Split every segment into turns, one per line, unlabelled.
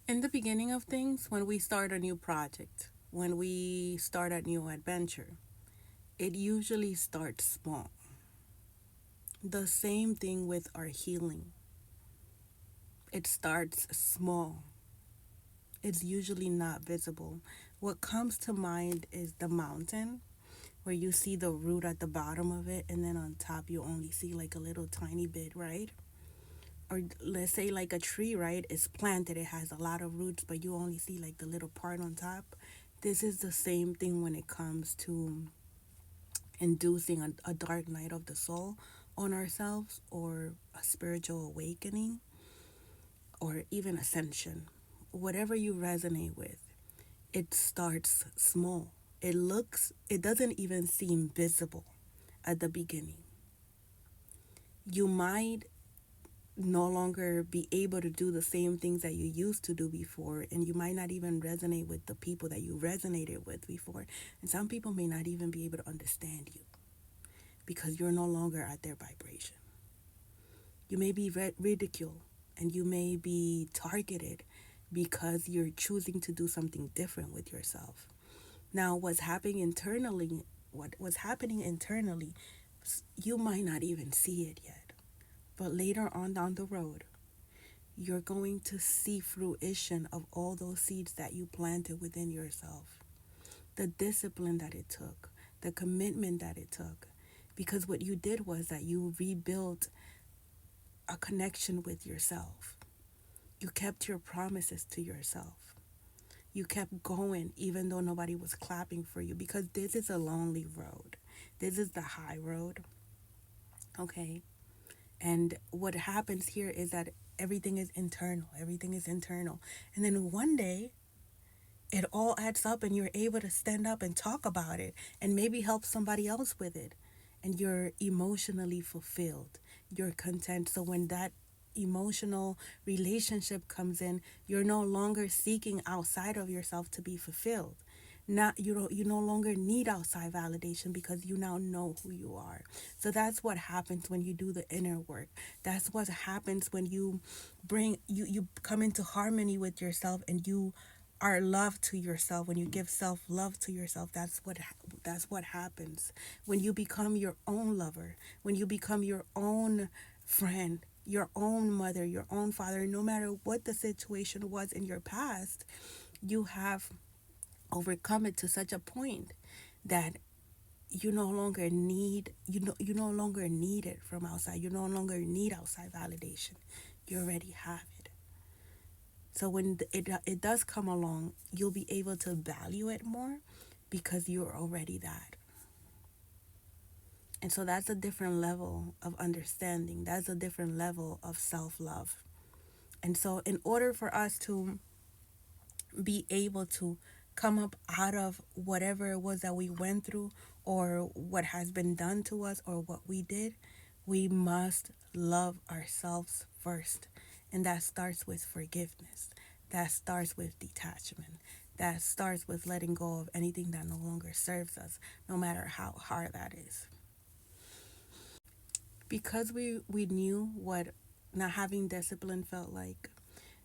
In the beginning of things, when we start a new project, when we start a new adventure, it usually starts small. The same thing with our healing. It starts small. It's usually not visible. What comes to mind is the mountain, where you see the root at the bottom of it, and then on top you only see like a little tiny bit, right? Or let's say like a tree, right? It's planted, it has a lot of roots, but you only see like the little part on top. This is the same thing when it comes to inducing a dark night of the soul on ourselves, or a spiritual awakening, or even ascension. Whatever you resonate with, it starts small. It doesn't even seem visible at the beginning. You might no longer be able to do the same things that you used to do before, and you might not even resonate with the people that you resonated with before, and some people may not even be able to understand you because you're no longer at their vibration. You may be ridiculed, and you may be targeted because you're choosing to do something different with yourself. Now, what was happening internally, you might not even see it yet, but later on down the road, you're going to see fruition of all those seeds that you planted within yourself. The discipline that it took, the commitment that it took. Because what you did was that you rebuilt a connection with yourself. You kept your promises to yourself. You kept going even though nobody was clapping for you, because this is a lonely road. This is the high road. Okay? And what happens here is that everything is internal. Everything is internal. And then one day, it all adds up and you're able to stand up and talk about it and maybe help somebody else with it. And you're emotionally fulfilled. You're content. So when that emotional relationship comes in, you're no longer seeking outside of yourself to be fulfilled. Not you no longer need outside validation because you now know who you are. So that's what happens when you do the inner work. That's what happens when you come into harmony with yourself, and you are love to yourself. When you give self love to yourself, that's what happens when you become your own lover, when you become your own friend, your own mother, your own father. No matter what the situation was in your past, you have overcome it to such a point that you no longer need it from outside. You no longer need outside validation. You already have it. So when it does come along, you'll be able to value it more because you're already that. And so that's a different level of understanding. That's a different level of self-love. And so in order for us to be able to come up out of whatever it was that we went through, or what has been done to us, or what we did, we must love ourselves first. And that starts with forgiveness. That starts with detachment. That starts with letting go of anything that no longer serves us, no matter how hard that is. Because we knew what not having discipline felt like,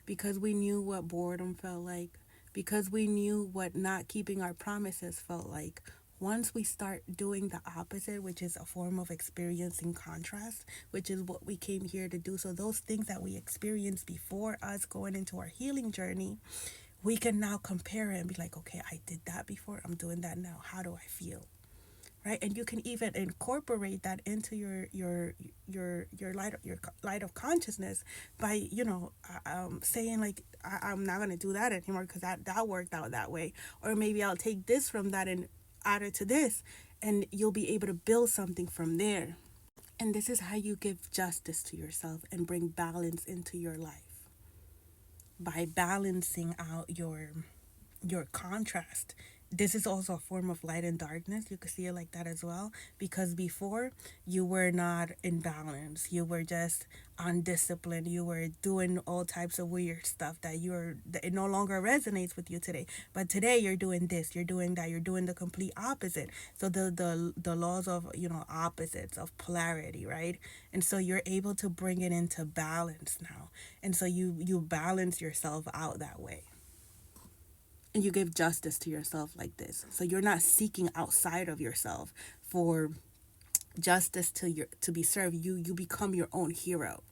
because we knew what boredom felt like, because we knew what not keeping our promises felt like. Once we start doing the opposite, which is a form of experiencing contrast, which is what we came here to do. So, those things that we experienced before us going into our healing journey, we can now compare it and be like, okay, I did that before, I'm doing that now. How do I feel? Right? And you can even incorporate that into your light of consciousness by saying like, I'm not going to do that anymore because that worked out that way, or maybe I'll take this from that and add it to this, and you'll be able to build something from there. And this is how you give justice to yourself and bring balance into your life, by balancing out your contrast This is also a form of light and darkness. You could see it like that as well. Because before, you were not in balance. You were just undisciplined. You were doing all types of weird stuff that it no longer resonates with you today. But today you're doing this, you're doing that, you're doing the complete opposite. So the laws of, opposites, of polarity, right? And so you're able to bring it into balance now. And so you balance yourself out that way, and you give justice to yourself like this. So you're not seeking outside of yourself for justice to be served. You become your own hero.